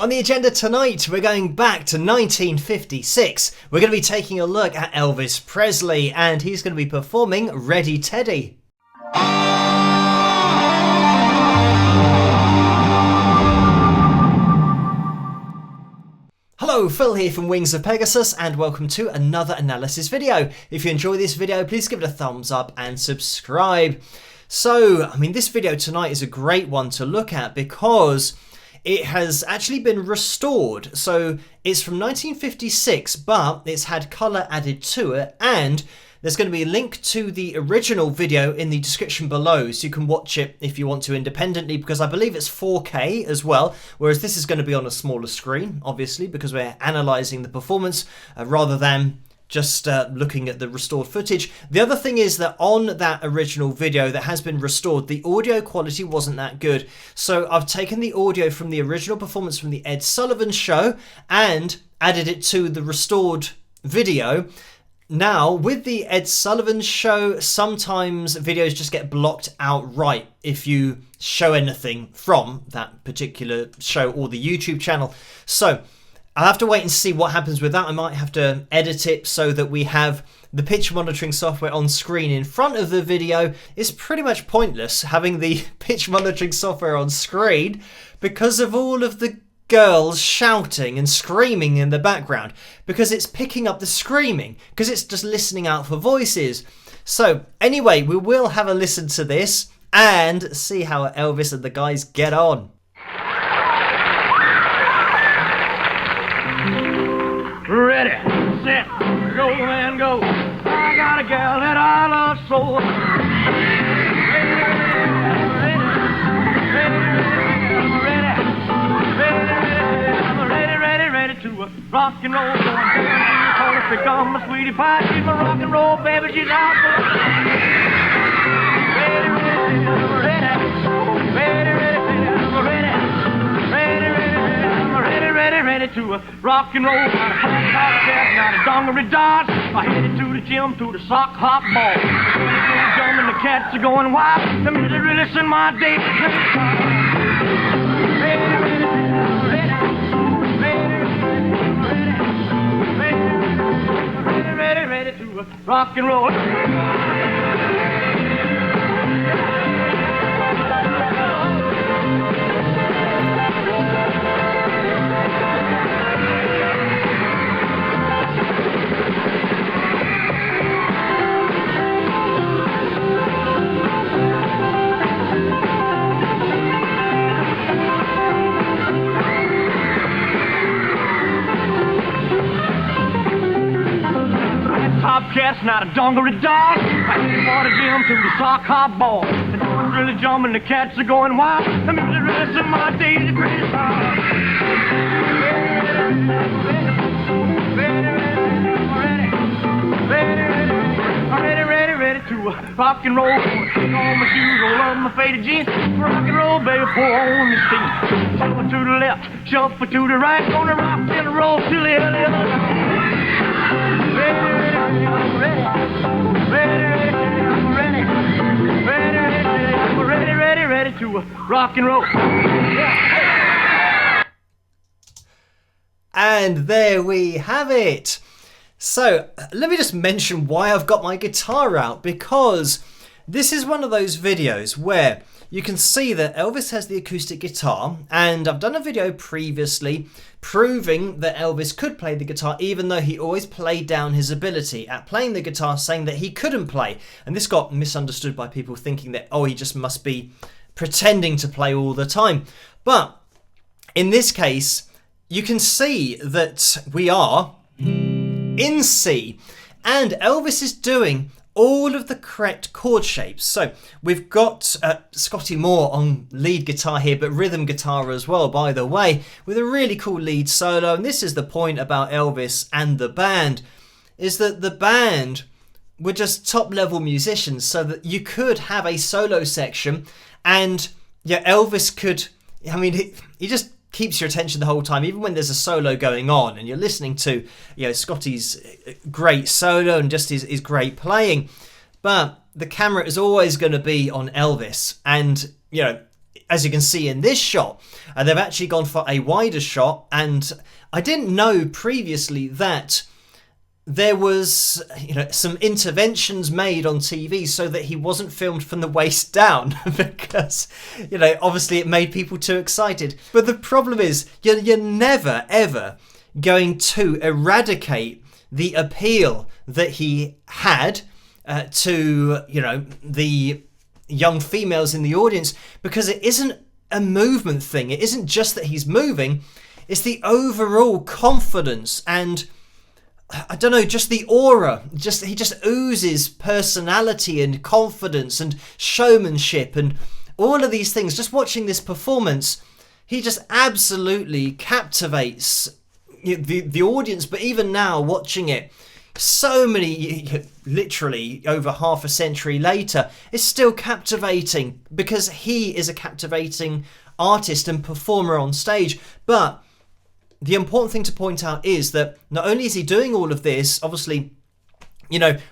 On the agenda tonight, we're going back to 1956. We're going to be taking a look at Elvis Presley, and he's going to be performing Ready Teddy. Hello, Phil here from Wings of Pegasus, and welcome to another analysis video. If you enjoy this video, please give it a thumbs up and subscribe. So, this video tonight is a great one to look at because it has actually been restored. So it's from 1956, but it's had colour added to it, and there's going to be a link to the original video in the description below, so you can watch it if you want to independently, because I believe it's 4K as well, whereas this is going to be on a smaller screen, obviously, because we're analysing the performance rather than just looking at the restored footage. The other thing is that on that original video that has been restored, the audio quality wasn't that good. So I've taken the audio from the original performance from the Ed Sullivan Show and added it to the restored video. Now, with the Ed Sullivan Show, sometimes videos just get blocked outright if you show anything from that particular show or the YouTube channel. So I'll have to wait and see what happens with that. I might have to edit it so that we have the pitch monitoring software on screen in front of the video. It's pretty much pointless having the pitch monitoring software on screen because of all of the girls shouting and screaming in the background, because it's picking up the screaming, because it's just listening out for voices. So anyway, we will have a listen to this and see how Elvis and the guys get on. Ready, set, go and go. I got a gal that I love so. Ready to rock and roll. Going down to the corner, become my sweetie pie. She's my rock and roll baby, she's out for. Ready to rock and roll. Got a hot chest, not a dongery dodge. I headed to the gym, to the sock hop ball. Jumping, the cats are going wild. The music really send my day. Ready to rock and roll. Cats, not a dongery dog. I headed for the gym to the sock hop ball. The doors really jumping, the cats are going wild. The music really in my days, the greatest time. Ready to rock and roll. Take off my shoes, roll up my faded jeans. Rock and roll, baby, pour on the steam. Shuffle to the left, shuffle to the right. Gonna rock and roll till the end of the night. Ready to rock and roll. And there we have it. So let me just mention why I've got my guitar out, because this is one of those videos where you can see that Elvis has the acoustic guitar, and I've done a video previously proving that Elvis could play the guitar, even though he always played down his ability at playing the guitar, saying that he couldn't play. And this got misunderstood by people thinking that, oh, he just must be pretending to play all the time. But in this case, you can see that we are in C, and Elvis is doing all of the correct chord shapes. So we've got Scotty Moore on lead guitar here, but rhythm guitar as well, by the way, with a really cool lead solo. And this is the point about Elvis and the band, is that the band were just top level musicians, so that you could have a solo section and Elvis could, he just keeps your attention the whole time, even when there's a solo going on and you're listening to, Scotty's great solo and just his great playing. But the camera is always going to be on Elvis, and as you can see in this shot, they've actually gone for a wider shot, and I didn't know previously that there was, some interventions made on TV so that he wasn't filmed from the waist down because, obviously it made people too excited. But the problem is, you're never, ever going to eradicate the appeal that he had to, the young females in the audience, because it isn't a movement thing. It isn't just that he's moving. It's the overall confidence and, I don't know, just the aura. He just oozes personality and confidence and showmanship and all of these things. Just watching this performance, he just absolutely captivates the audience. But even now, watching it, so many, literally over half a century later, it's still captivating because he is a captivating artist and performer on stage. But the important thing to point out is that not only is he doing all of this, obviously,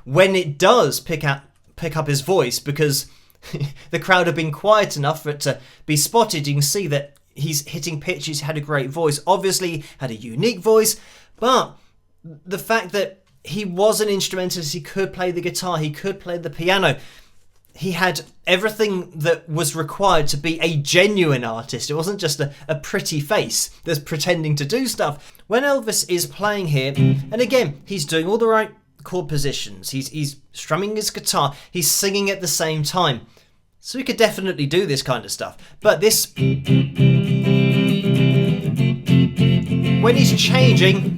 when it does pick up his voice, because the crowd have been quiet enough for it to be spotted, you can see that he's hitting pitch, he's had a great voice, obviously had a unique voice, but the fact that he was an instrumentalist, he could play the guitar, he could play the piano, he had everything that was required to be a genuine artist. It wasn't just a pretty face that's pretending to do stuff. When Elvis is playing here, and again, he's doing all the right chord positions, he's strumming his guitar, he's singing at the same time. So he could definitely do this kind of stuff. But this, when he's changing,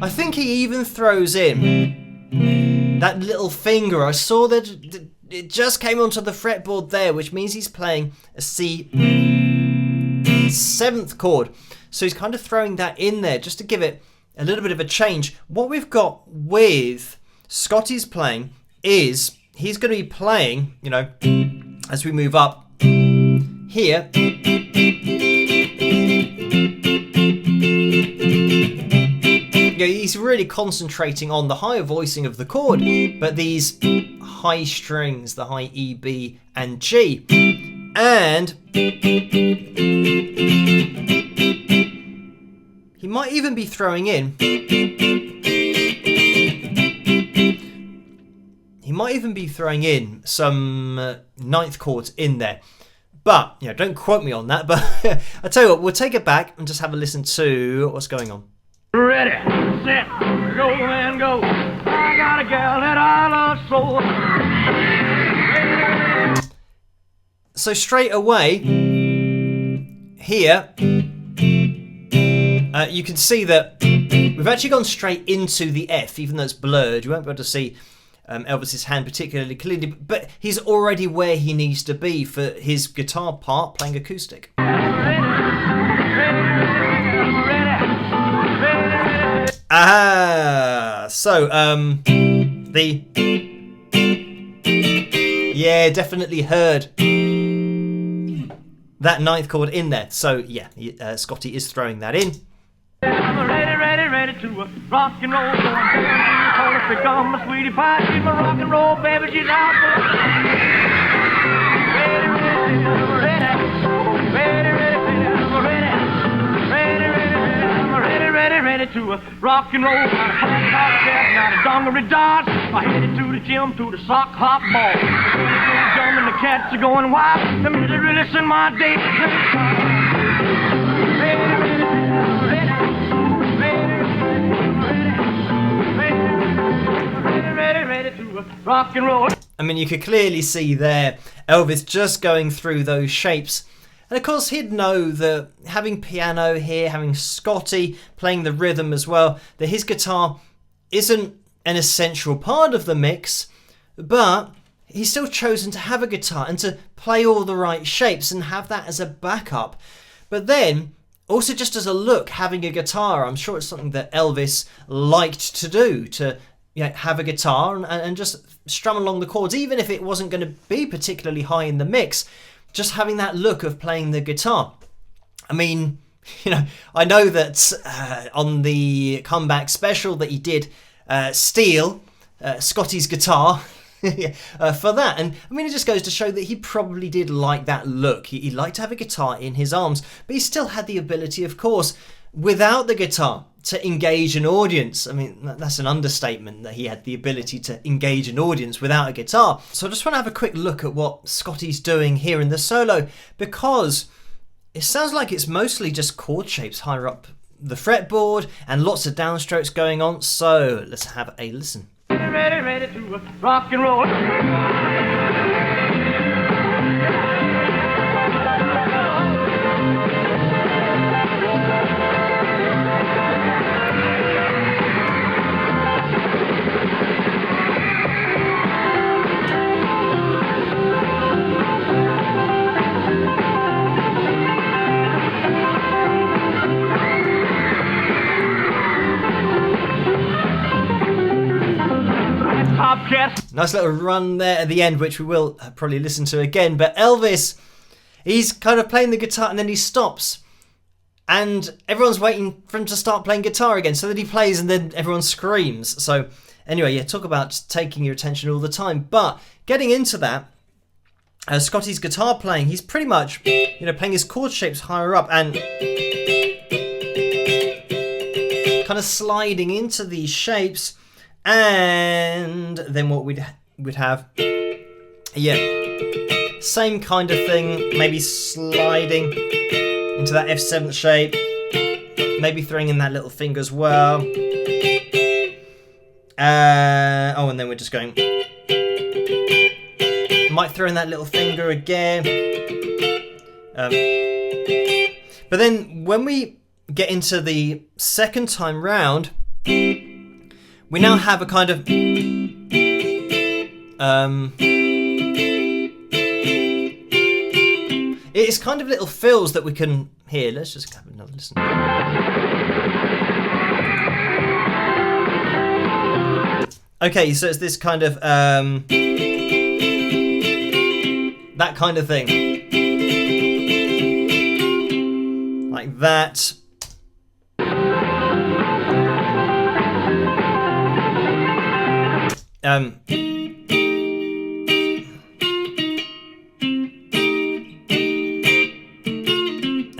I think he even throws in that little finger. I saw that it just came onto the fretboard there, which means he's playing a C 7th chord. So he's kind of throwing that in there just to give it a little bit of a change. What we've got with Scotty's playing is he's going to be playing, as we move up here. He's really concentrating on the higher voicing of the chord, but these high strings, the high E, B, and G. And he might even be throwing in. He might even be throwing in some 9th chords in there. But, don't quote me on that. But I tell you what, we'll take it back and just have a listen to what's going on. Ready, set, go and go. I got a gal that I love so. So straight away, here, you can see that we've actually gone straight into the F, even though it's blurred. You won't be able to see Elvis's hand particularly clearly, but he's already where he needs to be for his guitar part, playing acoustic. Ah, so definitely heard that 9th chord in there. So yeah, Scotty is throwing that in. I'm ready to rock and roll. Going to become my sweetie pie. She's my rock and roll baby. She's out for ready to rock and roll. Not a hot step, not a dungaree dance. I headed to the gym to the sock hop ball. Jumping, the cats are going wild. The music really send my day. Ready to rock and roll. I mean, you could clearly see there Elvis just going through those shapes. And of course, he'd know that having piano here, having Scotty playing the rhythm as well, that his guitar isn't an essential part of the mix, but he's still chosen to have a guitar and to play all the right shapes and have that as a backup. But then, also just as a look, having a guitar, I'm sure it's something that Elvis liked to do, to have a guitar and just strum along the chords, even if it wasn't going to be particularly high in the mix. Just having that look of playing the guitar. I mean, I know that on the comeback special that he did steal Scotty's guitar for that. And I mean, it just goes to show that he probably did like that look. He liked to have a guitar in his arms, but he still had the ability, of course, without the guitar, to engage an audience. I mean, that's an understatement, that he had the ability to engage an audience without a guitar. So I just want to have a quick look at what Scotty's doing here in the solo, because it sounds like it's mostly just chord shapes higher up the fretboard and lots of downstrokes going on. So let's have a listen. Ready to rock and roll. Nice little run there at the end, which we will probably listen to again. But Elvis, he's kind of playing the guitar and then he stops. And everyone's waiting for him to start playing guitar again. So then he plays and then everyone screams. So anyway, yeah, talk about taking your attention all the time. But getting into that, Scotty's guitar playing, he's pretty much, playing his chord shapes higher up and kind of sliding into these shapes. And then what we'd have, same kind of thing, maybe sliding into that F7 shape, maybe throwing in that little finger as well. And then we're just going, might throw in that little finger again. But then when we get into the second time round, we now have a kind of it's kind of little fills that we can hear. Let's just have another listen. Okay, so it's this kind of that kind of thing, like that. And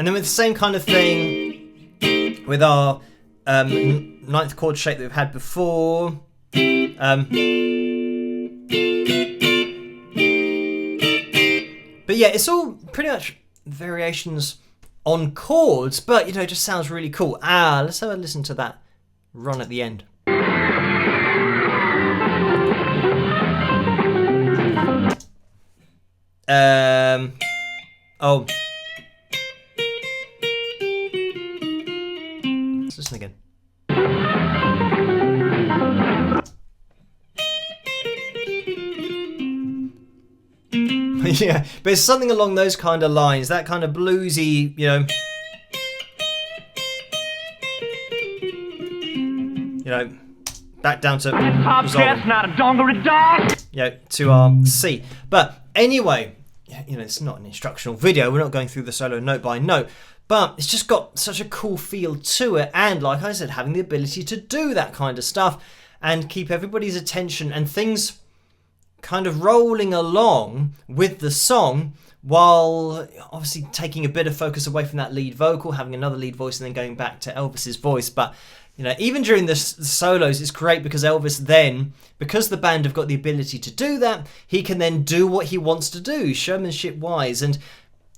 then with the same kind of thing with our ninth chord shape that we've had before. But yeah, it's all pretty much variations on chords, but it just sounds really cool. Let's have a listen to that run at the end. Let's listen again. Yeah, but it's something along those kind of lines, that kind of bluesy, back down to to our C. But anyway, it's not an instructional video. We're not going through the solo note by note, but it's just got such a cool feel to it. And like I said, having the ability to do that kind of stuff and keep everybody's attention and things kind of rolling along with the song, while obviously taking a bit of focus away from that lead vocal, having another lead voice and then going back to Elvis's voice. But even during the solos, it's great because Elvis then, because the band have got the ability to do that, he can then do what he wants to do, showmanship wise. And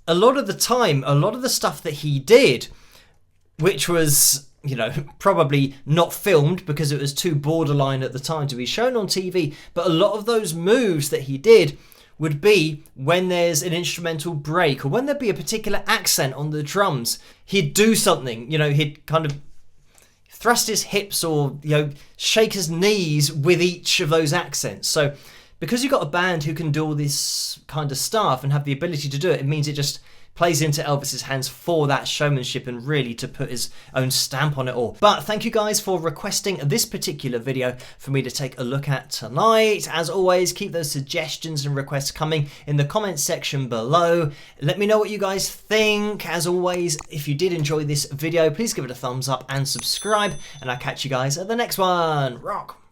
a lot of the time, a lot of the stuff that he did, which was, probably not filmed because it was too borderline at the time to be shown on TV, but a lot of those moves that he did would be when there's an instrumental break or when there'd be a particular accent on the drums. He'd do something, he'd kind of thrust his hips or shake his knees with each of those accents. So because you've got a band who can do all this kind of stuff and have the ability to do it, it means it just plays into Elvis's hands for that showmanship and really to put his own stamp on it all. But thank you guys for requesting this particular video for me to take a look at tonight. As always, keep those suggestions and requests coming in the comments section below. Let me know what you guys think. As always, if you did enjoy this video, please give it a thumbs up and subscribe, and I'll catch you guys at the next one. Rock!